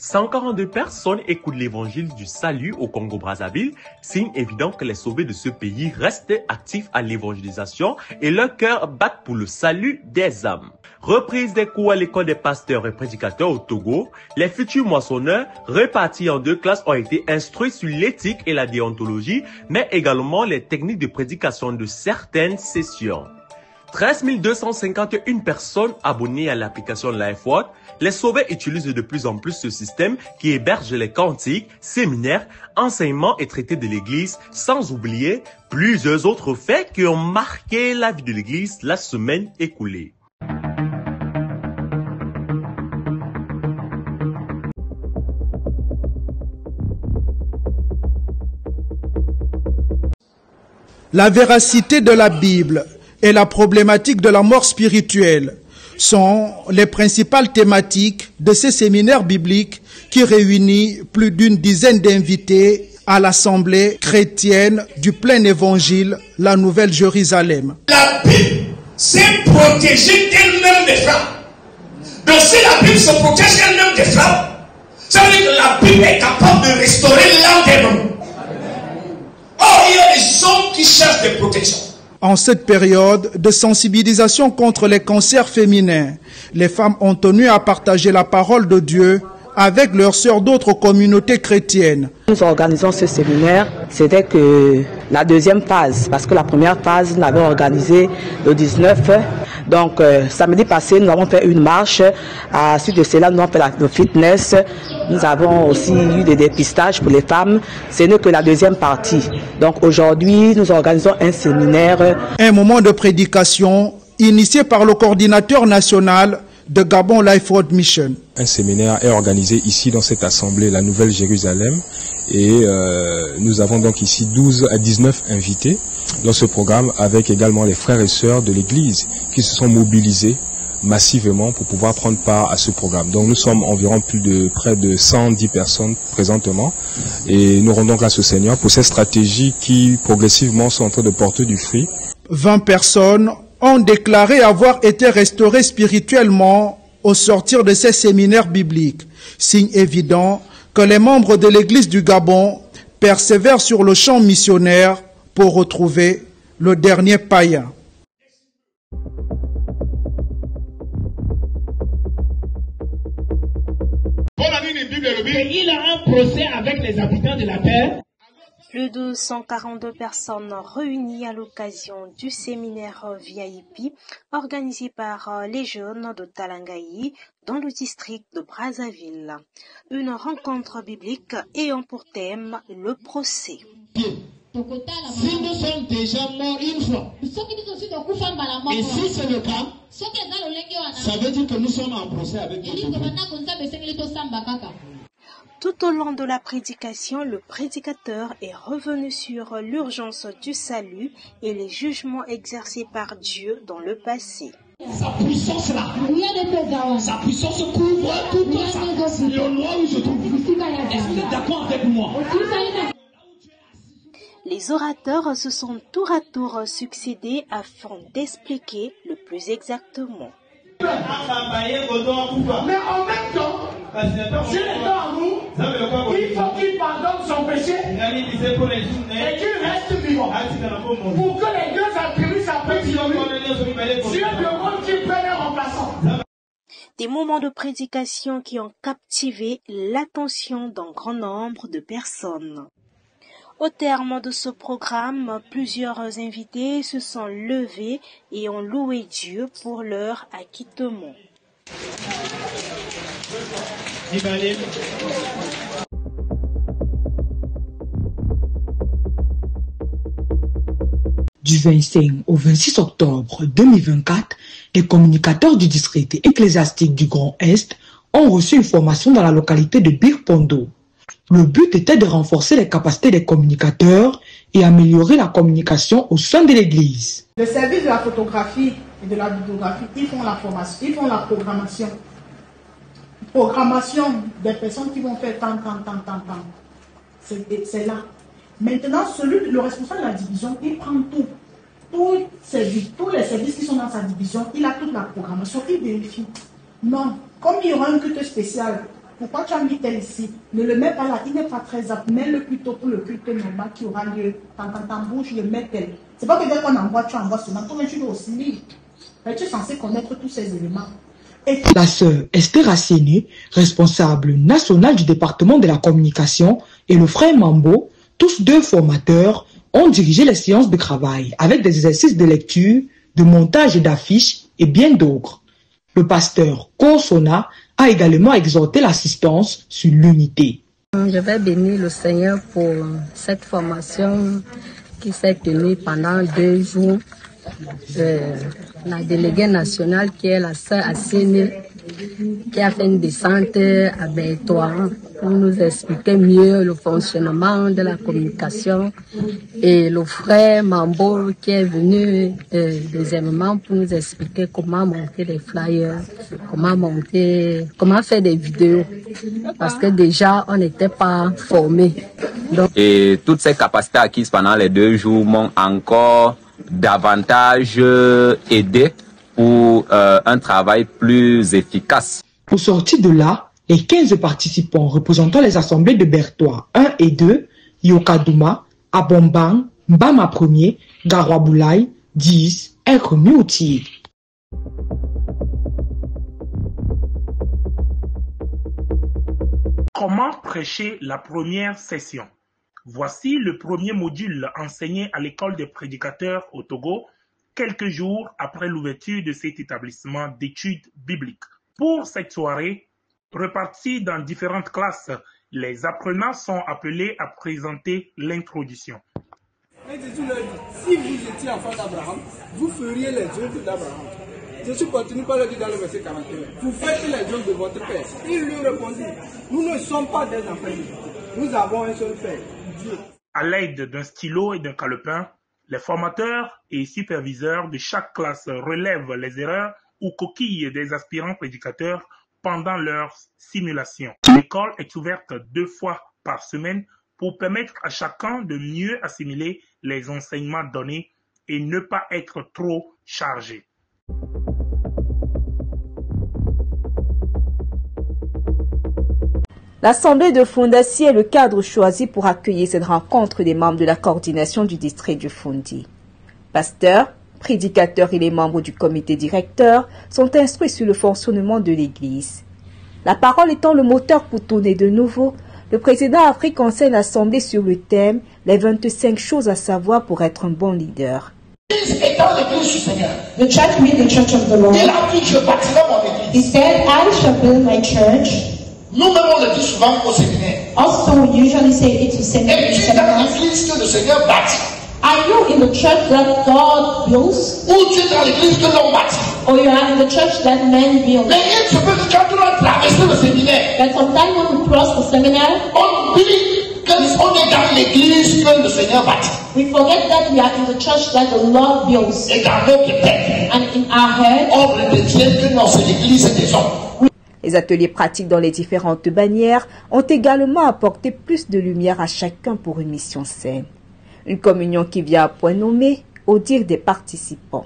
142 personnes écoutent l'évangile du salut au Congo-Brazzaville, signe évident que les sauvés de ce pays restent actifs à l'évangélisation et leur cœur battent pour le salut des âmes. Reprise des cours à l'école des pasteurs et prédicateurs au Togo, les futurs moissonneurs répartis en 2 classes ont été instruits sur l'éthique et la déontologie, mais également les techniques de prédication de certaines sessions. 13 251 personnes abonnées à l'application LifeWord. Les sauvés utilisent de plus en plus ce système qui héberge les cantiques, séminaires, enseignements et traités de l'Église, sans oublier plusieurs autres faits qui ont marqué la vie de l'Église la semaine écoulée. La véracité de la Bible et la problématique de la mort spirituelle sont les principales thématiques de ces séminaires bibliques qui réunissent plus d'une dizaine d'invités à l'Assemblée chrétienne du plein évangile, la Nouvelle Jérusalem. La Bible s'est protégée d'elle-même des femmes. Donc si la Bible se protège elle-même des femmes, ça veut dire que la Bible est capable de restaurer l'âme des hommes. Or, il y a des hommes qui cherchent des protections. En cette période de sensibilisation contre les cancers féminins, les femmes ont tenu à partager la parole de Dieu avec leurs sœurs d'autres communautés chrétiennes. Nous organisons ce séminaire, c'était que la deuxième phase, parce que la première phase, nous l'avons organisée le 19. Donc, samedi passé, nous avons fait une marche. À la suite de cela, nous avons fait le fitness. Nous avons aussi eu des dépistages pour les femmes. Ce n'est que la deuxième partie. Donc, aujourd'hui, nous organisons un séminaire. Un moment de prédication initié par le coordinateur national de Gabon LifeWord Mission. Un séminaire est organisé ici dans cette assemblée, la Nouvelle Jérusalem, et nous avons donc ici 12 à 19 invités dans ce programme, avec également les frères et sœurs de l'Église qui se sont mobilisés massivement pour pouvoir prendre part à ce programme. Donc nous sommes environ près de 110 personnes présentement, et nous rendons grâce au Seigneur pour ces stratégies qui progressivement sont en train de porter du fruit. 20 personnes ont déclaré avoir été restaurés spirituellement au sortir de ces séminaires bibliques. Signe évident que les membres de l'Église du Gabon persévèrent sur le champ missionnaire pour retrouver le dernier païen. Et il a un procès avec les habitants de la terre. Plus de 142 personnes réunies à l'occasion du séminaire VIP organisé par les jeunes de Talangaï dans le district de Brazzaville. Une rencontre biblique ayant pour thème le procès. Si nous sommes déjà morts une fois, et si c'est le cas, ça veut dire que nous sommes en procès avec Dieu. Tout au long de la prédication, le prédicateur est revenu sur l'urgence du salut et les jugements exercés par Dieu dans le passé. Sa puissance là, sa puissance couvre tout ça. Le endroit où je trouve. Est-ce que vous êtes d'accord avec moi? Les orateurs se sont tour à tour succédés afin d'expliquer le plus exactement. Mais en même temps, Dieu est en nous, il faut qu'il pardonne son péché et qu'il reste vivant. Pour que les deux attributs s'appellent Dieu demande qu'il prenne un remplaçant. Des moments de prédication qui ont captivé l'attention d'un grand nombre de personnes. Au terme de ce programme, plusieurs invités se sont levés et ont loué Dieu pour leur acquittement. Du 25 au 26 octobre 2024, les communicateurs du district ecclésiastique du Grand Est ont reçu une formation dans la localité de Bir-Pondo. Le but était de renforcer les capacités des communicateurs et améliorer la communication au sein de l'Église. Le service de la photographie et de la vidéographie, ils font la formation, ils font la programmation. Programmation des personnes qui vont faire tant. C'est là. Maintenant, le responsable de la division, il prend tout. Tous les services qui sont dans sa division, il a toute la programmation, il vérifie. Non, comme il y aura un culte spécial pourquoi tu as mis tel ici? Ne le mets pas là, il n'est pas très apte. Mets-le plutôt pour le culte normal qui aura lieu. Quand t'embauches, le mets tel. C'est pas que dès qu'on envoie, tu envoies seulement. Toi, tu dois aussi lire. Mais tu es censé connaître tous ces éléments. La sœur Esther Asseni, responsable nationale du département de la communication, et le frère Mambo, tous deux formateurs, ont dirigé les séances de travail avec des exercices de lecture, de montage d'affiches et bien d'autres. Le pasteur Kosona a également exhorté l'assistance sur l'unité. Je vais bénir le Seigneur pour cette formation qui s'est tenue pendant 2 jours. La déléguée nationale qui est la sœur Asseni, qui a fait une descente à Bertois pour nous expliquer mieux le fonctionnement de la communication, et le frère Mambo qui est venu deuxièmement pour nous expliquer comment monter des flyers, comment faire des vidéos, parce que déjà on n'était pas formés. Donc... Et toutes ces capacités acquises pendant les 2 jours m'ont encore davantage aidé pour un travail plus efficace. Pour sortir de là, les 15 participants représentant les assemblées de Bertois 1 et 2, Yokadouma, Abombang, Mbama 1er, Garoaboulaye, 10, est remis au tir. Comment prêcher la première session? Voici le premier module enseigné à l'école des prédicateurs au Togo, quelques jours après l'ouverture de cet établissement d'études bibliques. Pour cette soirée, repartis dans différentes classes, les apprenants sont appelés à présenter l'introduction. Si vous étiez enfant d'Abraham, vous feriez les œuvres d'Abraham. Jésus continue par le dire dans le verset 41. Vous faites les œuvres de votre Père. Il lui répondit, nous ne sommes pas des enfants, nous avons un seul Père, Dieu. À l'aide d'un stylo et d'un calepin, les formateurs et superviseurs de chaque classe relèvent les erreurs ou coquilles des aspirants prédicateurs pendant leur simulation. L'école est ouverte 2 fois par semaine pour permettre à chacun de mieux assimiler les enseignements donnés et ne pas être trop chargé. L'Assemblée de Fondassi est le cadre choisi pour accueillir cette rencontre des membres de la coordination du district du Fundi. Pasteurs, prédicateurs et les membres du comité directeur sont instruits sur le fonctionnement de l'Église. La parole étant le moteur pour tourner de nouveau, le président Afrique enseigne l'Assemblée sur le thème « Les 25 choses à savoir pour être un bon leader ». Étant l'église du Seigneur. The church means the church of the Lord. Il a dit, je bâtirai mon église. He said, I shall build my church. Nous-mêmes, on le dit souvent au séminaire. Also, we usually say it to seminary. Et tu es dans l'église que le Seigneur bâtit. Are you in the church that God builds? Ou tu es dans l'église que l'on bâtit. Or you are in the church that men build. Mais il se peut que quand on a traversé le séminaire, but sometimes when we cross the seminary, on dit qu'on est dans l'église que le Seigneur bâtit. We forget that we are in the church that the Lord builds. Et dans notre tête, and in our head, on retient que non, c'est l'église des hommes. Les ateliers pratiques dans les différentes bannières ont également apporté plus de lumière à chacun pour une mission saine. Une communion qui vient à point nommé au dire des participants.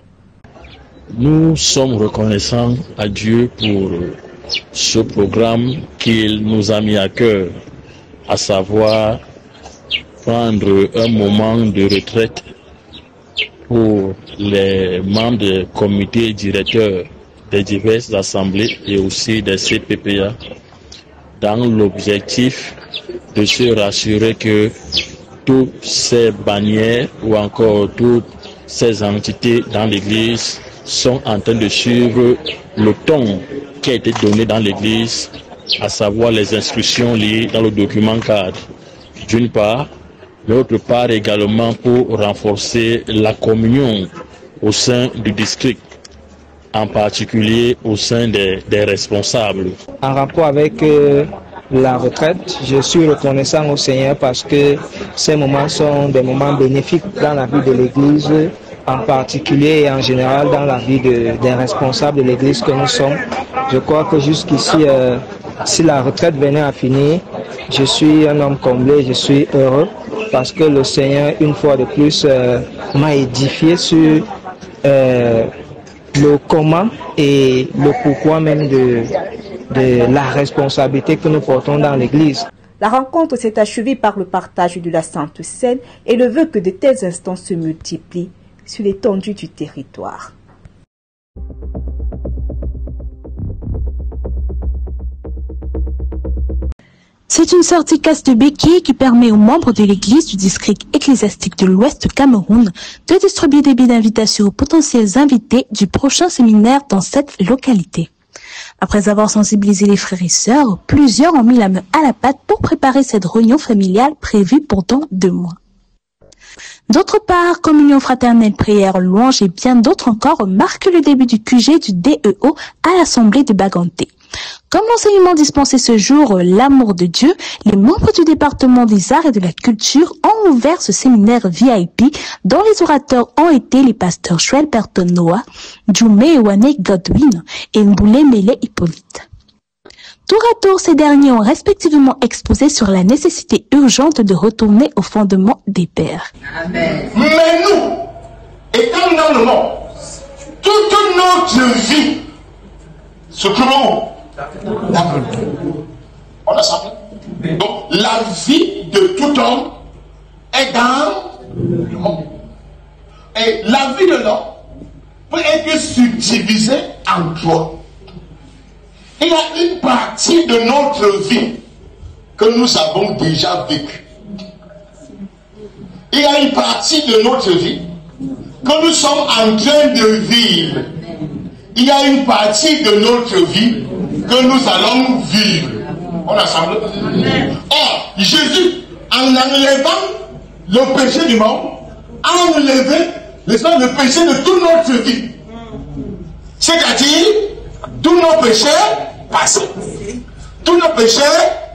Nous sommes reconnaissants à Dieu pour ce programme qu'il nous a mis à cœur, à savoir prendre un moment de retraite pour les membres du comité directeur des diverses assemblées et aussi des CPPA, dans l'objectif de se rassurer que toutes ces bannières ou encore toutes ces entités dans l'Église sont en train de suivre le ton qui a été donné dans l'Église, à savoir les instructions liées dans le document cadre, d'une part, d'autre part également pour renforcer la communion au sein du district, en particulier au sein des responsables. En rapport avec la retraite, je suis reconnaissant au Seigneur parce que ces moments sont des moments bénéfiques dans la vie de l'Église, en particulier et en général dans la vie des responsables de l'Église que nous sommes. Je crois que jusqu'ici, si la retraite venait à finir, je suis un homme comblé, je suis heureux parce que le Seigneur, une fois de plus, m'a édifié sur le comment et le pourquoi même de de la responsabilité que nous portons dans l'Église. La rencontre s'est achevée par le partage de la Sainte Seine et le vœu que de tels instants se multiplient sur l'étendue du territoire. C'est une sortie casse de béquille qui permet aux membres de l'église du district ecclésiastique de l'Ouest Cameroun de distribuer des billets d'invitation aux potentiels invités du prochain séminaire dans cette localité. Après avoir sensibilisé les frères et sœurs, plusieurs ont mis la main à la pâte pour préparer cette réunion familiale prévue pour dans 2 mois. D'autre part, communion fraternelle, prière, louange et bien d'autres encore marquent le début du QG du DEO à l'Assemblée de Baganté. Comme l'enseignement dispensé ce jour, l'amour de Dieu, les membres du département des arts et de la culture ont ouvert ce séminaire VIP dont les orateurs ont été les pasteurs Joël Berton Noah, Djoumé Ewane Godwin et Mboulé Mele Hippolyte. Tour à tour, ces derniers ont respectivement exposé sur la nécessité urgente de retourner au fondement des pères. Amen. Mais nous, étant dans le monde, toute notre vie se trouve on a ça. Donc la vie de tout homme est dans le monde. Et la vie de l'homme peut être subdivisée en 3. Il y a une partie de notre vie que nous avons déjà vécue. Il y a une partie de notre vie que nous sommes en train de vivre. Il y a une partie de notre vie que nous allons vivre. On assemble. Or, Jésus, en enlevant le péché du monde, a enlevé le péché de toute notre vie. C'est-à-dire, tous nos péchés passés, tous nos péchés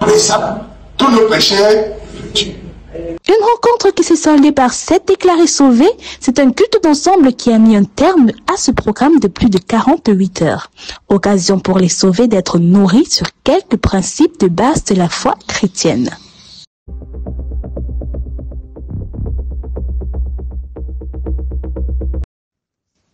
présents, tous nos péchés futurs. Une rencontre qui s'est soldée par 7 déclarés sauvés, c'est un culte d'ensemble qui a mis un terme à ce programme de plus de 48 heures. Occasion pour les sauvés d'être nourris sur quelques principes de base de la foi chrétienne.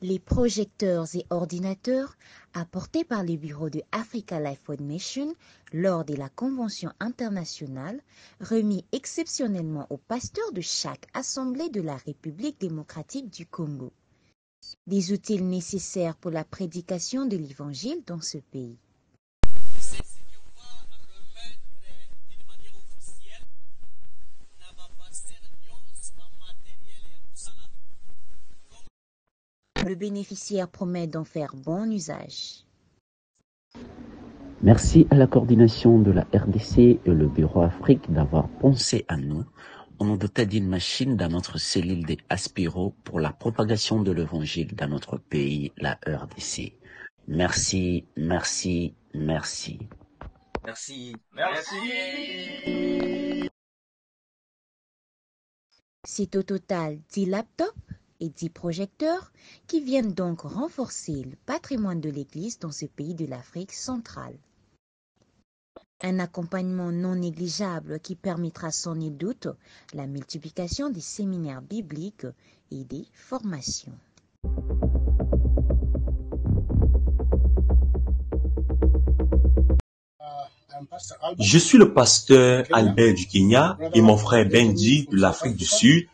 Les projecteurs et ordinateurs apportés par le bureau de Africa Life Foundation lors de la convention internationale remis exceptionnellement aux pasteurs de chaque assemblée de la République démocratique du Congo. Des outils nécessaires pour la prédication de l'évangile dans ce pays. Le bénéficiaire promet d'en faire bon usage. Merci à la coordination de la RDC et le Bureau Afrique d'avoir pensé à nous. On nous dotait d'une machine dans notre cellule des Aspiro pour la propagation de l'évangile dans notre pays, la RDC. Merci, merci, merci. Merci. Merci. C'est au total 10 laptops et 10 projecteurs qui viennent donc renforcer le patrimoine de l'Église dans ce pays de l'Afrique centrale. Un accompagnement non négligeable qui permettra sans nul doute la multiplication des séminaires bibliques et des formations. Je suis le pasteur Albert du Kenya et mon frère Benji de l'Afrique du Sud.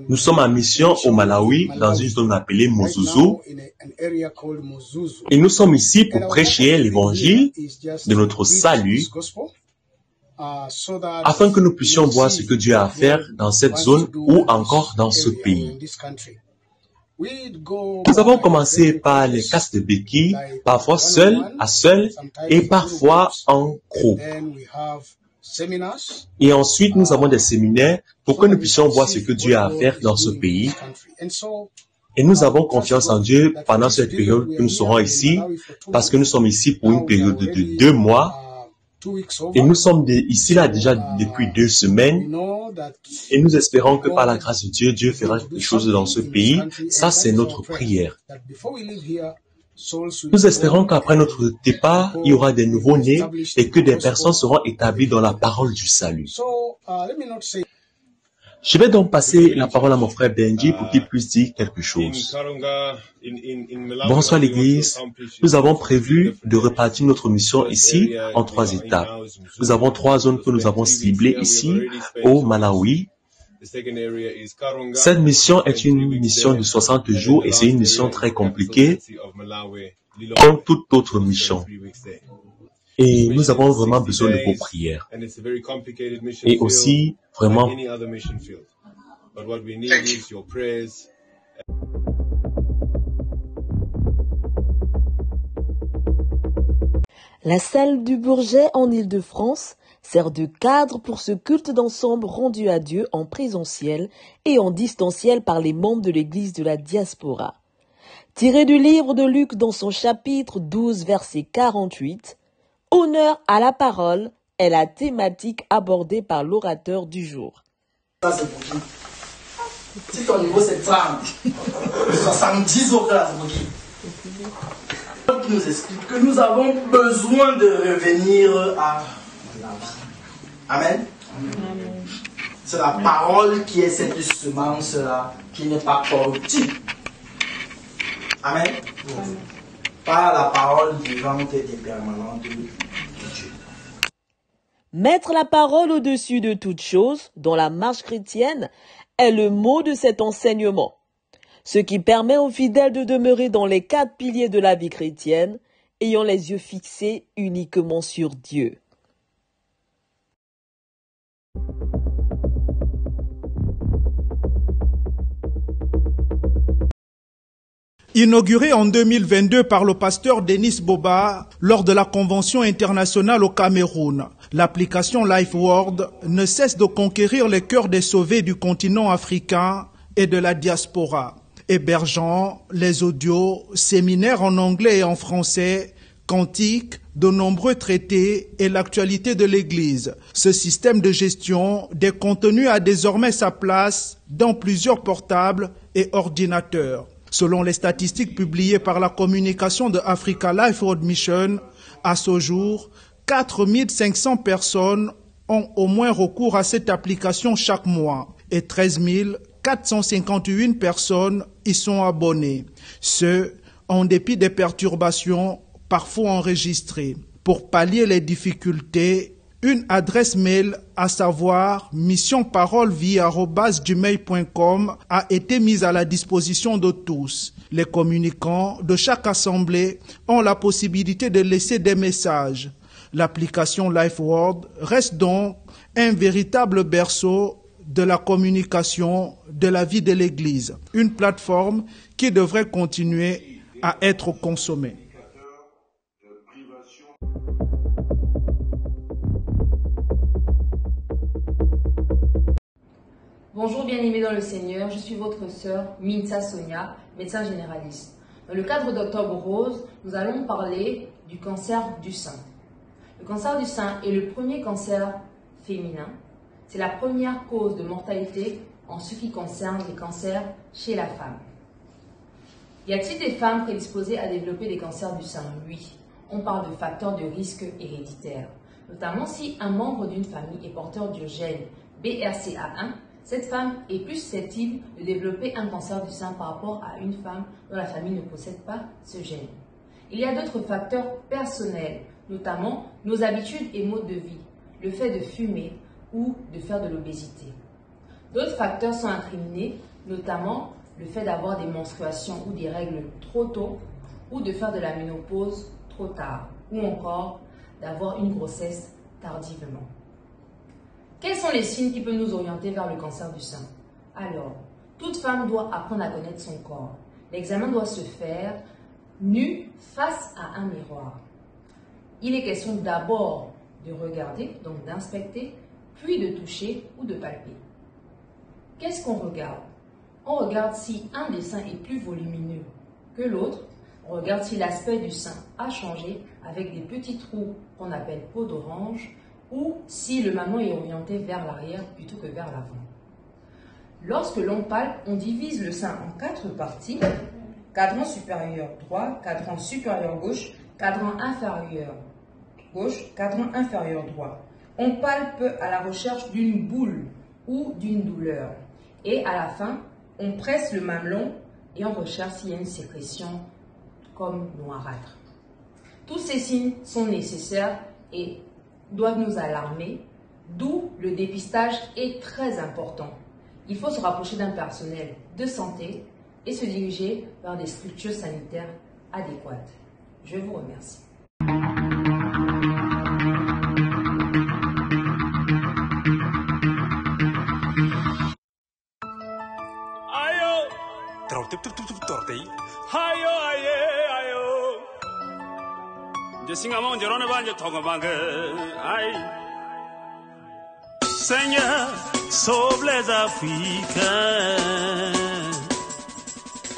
Nous sommes en mission au Malawi dans une zone appelée Mozuzu et nous sommes ici pour prêcher l'évangile de notre salut afin que nous puissions voir ce que Dieu a à faire dans cette zone ou encore dans ce pays. Nous avons commencé par les casses de béquilles, parfois seul à seul et parfois en groupe. Et ensuite, nous avons des séminaires pour que nous puissions voir ce que Dieu a à faire dans ce pays. Et nous avons confiance en Dieu pendant cette période que nous serons ici, parce que nous sommes ici pour une période de 2 mois. Et nous sommes ici là déjà depuis 2 semaines. Et nous espérons que par la grâce de Dieu, Dieu fera quelque chose dans ce pays. Ça, c'est notre prière. Nous espérons qu'après notre départ, il y aura des nouveaux-nés et que des personnes seront établies dans la parole du salut. Je vais donc passer la parole à mon frère Benji pour qu'il puisse dire quelque chose. Bonsoir l'Église. Nous avons prévu de repartir notre mission ici en 3 étapes. Nous avons 3 zones que nous avons ciblées ici au Malawi. Cette mission est une mission de 60 jours et c'est une mission très compliquée comme toute autre mission. Et nous avons vraiment besoin de vos prières. Et aussi, vraiment, la salle du Bourget en Île-de-France sert de cadre pour ce culte d'ensemble rendu à Dieu en présentiel et en distanciel par les membres de l'Église de la diaspora. Tiré du livre de Luc dans son chapitre 12, verset 48, « Honneur à la parole » est la thématique abordée par l'orateur du jour. Ça, c'est pour qui? Si ton niveau c'est 30, 70 autres là, c'est pour qui? Qui nous explique que nous avons besoin de revenir à la vie. Amen. C'est la parole qui est cette semence-là, qui n'est pas corruptible. Amen. Pas la parole vivante et permanente de Dieu. Mettre la parole au-dessus de toute chose, dans la marche chrétienne, est le mot de cet enseignement. Ce qui permet aux fidèles de demeurer dans les 4 piliers de la vie chrétienne, ayant les yeux fixés uniquement sur Dieu. Inauguré en 2022 par le pasteur Denis Boba lors de la Convention internationale au Cameroun, l'application LifeWord ne cesse de conquérir les cœurs des sauvés du continent africain et de la diaspora, hébergeant les audios, séminaires en anglais et en français, cantiques, de nombreux traités et l'actualité de l'Église. Ce système de gestion des contenus a désormais sa place dans plusieurs portables et ordinateurs. Selon les statistiques publiées par la communication de Africa Life World Mission, à ce jour, 4500 personnes ont au moins recours à cette application chaque mois et 13 451 personnes y sont abonnées, ce en dépit des perturbations parfois enregistrées. Pour pallier les difficultés, une adresse mail, à savoir missionparolevie@gmail.com, a été mise à la disposition de tous. Les communicants de chaque assemblée ont la possibilité de laisser des messages. L'application LifeWord reste donc un véritable berceau de la communication de la vie de l'Église, une plateforme qui devrait continuer à être consommée. Bonjour bien-aimés dans le Seigneur, je suis votre sœur Minsa Sonia, médecin généraliste. Dans le cadre d'Octobre Rose, nous allons parler du cancer du sein. Le cancer du sein est le premier cancer féminin. C'est la première cause de mortalité en ce qui concerne les cancers chez la femme. Y a-t-il des femmes prédisposées à développer des cancers du sein? Oui. On parle de facteurs de risque héréditaires, notamment si un membre d'une famille est porteur du gène BRCA1, cette femme est plus susceptible de développer un cancer du sein par rapport à une femme dont la famille ne possède pas ce gène. Il y a d'autres facteurs personnels, notamment nos habitudes et modes de vie, le fait de fumer ou de faire de l'obésité. D'autres facteurs sont incriminés, notamment le fait d'avoir des menstruations ou des règles trop tôt ou de faire de la ménopause trop tard ou encore d'avoir une grossesse tardivement. Quels sont les signes qui peuvent nous orienter vers le cancer du sein? Alors, toute femme doit apprendre à connaître son corps. L'examen doit se faire nu face à un miroir. Il est question d'abord de regarder, donc d'inspecter, puis de toucher ou de palper. Qu'est-ce qu'on regarde? On regarde si un des seins est plus volumineux que l'autre. On regarde si l'aspect du sein a changé avec des petits trous qu'on appelle peau d'orange ou si le mamelon est orienté vers l'arrière plutôt que vers l'avant. Lorsque l'on palpe, on divise le sein en 4 parties, cadran supérieur droit, cadran supérieur gauche, cadran inférieur gauche, cadran inférieur droit. On palpe à la recherche d'une boule ou d'une douleur. Et à la fin, on presse le mamelon et on recherche s'il y a une sécrétion comme noirâtre. Tous ces signes sont nécessaires et doivent nous alarmer, d'où le dépistage est très important. Il faut se rapprocher d'un personnel de santé et se diriger vers des structures sanitaires adéquates. Je vous remercie. Seigneur, sauve les Africains.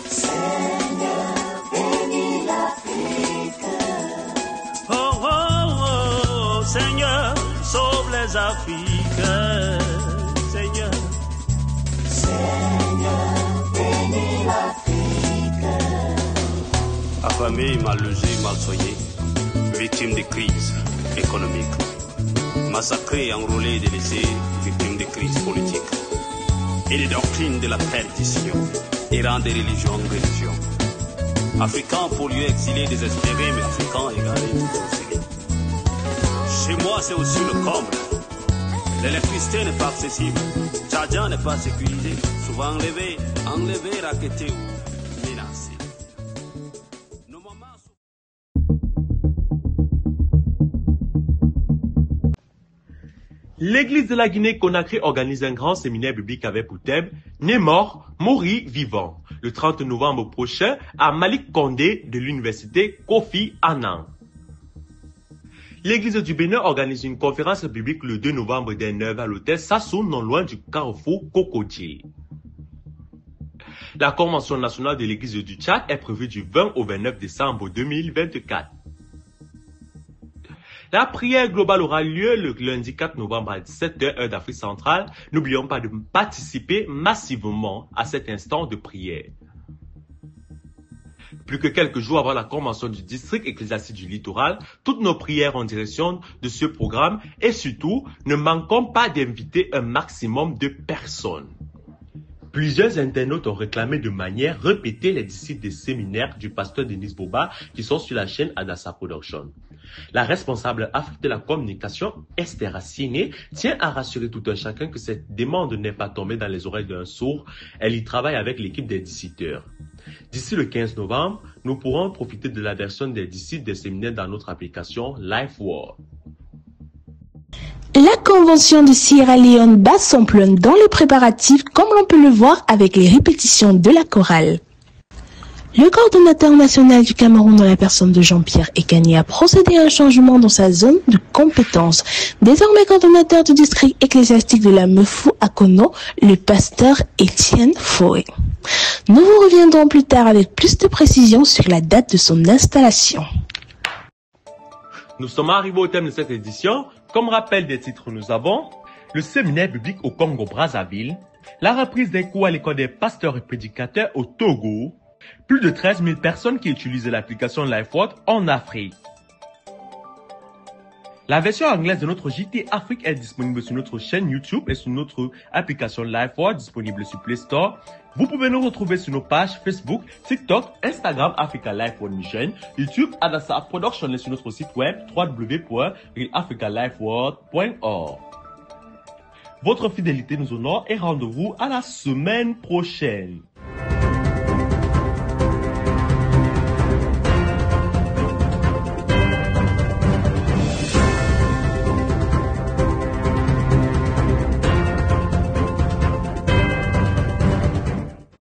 Seigneur, bénis l'Afrique. Oh, oh, oh, Seigneur, sauve les Africains. Seigneur. Seigneur, bénis l'Afrique. Affamés, mal logés, mal soignés, victimes de crises économiques. Massacrés, enrôlés, délaissés, victimes de crises politiques et des doctrines de la perdition, errant des religions en religion. Africains pollués, exilés, désespérés, mais Africains égarés, consolés. Chez moi, c'est aussi le comble. L'électricité n'est pas accessible, Tchadjan n'est pas sécurisé, souvent enlevé, raquetté ou menacé. L'église de la Guinée-Conakry organise un grand séminaire biblique avec pour thème « Né mort, mourir vivant » le 30 novembre prochain à Malik Condé de l'université Kofi Annan. L'église du Bénin organise une conférence biblique le 2 novembre dernier à l'hôtel Sassou, non loin du carrefour Cocodier. La convention nationale de l'église du Tchad est prévue du 20 au 29 décembre 2024. La prière globale aura lieu le lundi 4 novembre à 17h, heure d'Afrique centrale. N'oublions pas de participer massivement à cet instant de prière. Plus que quelques jours avant la convention du district ecclésiastique du littoral, toutes nos prières en direction de ce programme et surtout, ne manquons pas d'inviter un maximum de personnes. Plusieurs internautes ont réclamé de manière répétée les disciples des séminaires du pasteur Denis Boba qui sont sur la chaîne Adassa Production. La responsable Afrique de la communication, Esther Racine, tient à rassurer tout un chacun que cette demande n'est pas tombée dans les oreilles d'un sourd. Elle y travaille avec l'équipe des disciples. D'ici le 15 novembre, nous pourrons profiter de la version des disciples des séminaires dans notre application LifeWord. La convention de Sierra Leone bat son plein dans les préparatifs, comme l'on peut le voir avec les répétitions de la chorale. Le coordonnateur national du Cameroun dans la personne de Jean-Pierre Ekani a procédé à un changement dans sa zone de compétence. Désormais coordonnateur du district ecclésiastique de la Mefou à Kono, le pasteur Étienne Foé. Nous vous reviendrons plus tard avec plus de précisions sur la date de son installation. Nous sommes arrivés au thème de cette édition. Comme rappel des titres, nous avons le séminaire biblique au Congo-Brazzaville, la reprise des cours à l'école des pasteurs et prédicateurs au Togo, plus de 13 000 personnes qui utilisent l'application LifeWord en Afrique. La version anglaise de notre JT Afrique est disponible sur notre chaîne YouTube et sur notre application LifeWord disponible sur Play Store. Vous pouvez nous retrouver sur nos pages Facebook, TikTok, Instagram Africa LifeWord Mission, YouTube Adassa Production et sur notre site web www.realafricalifeworld.org. Votre fidélité nous honore et rendez-vous à la semaine prochaine.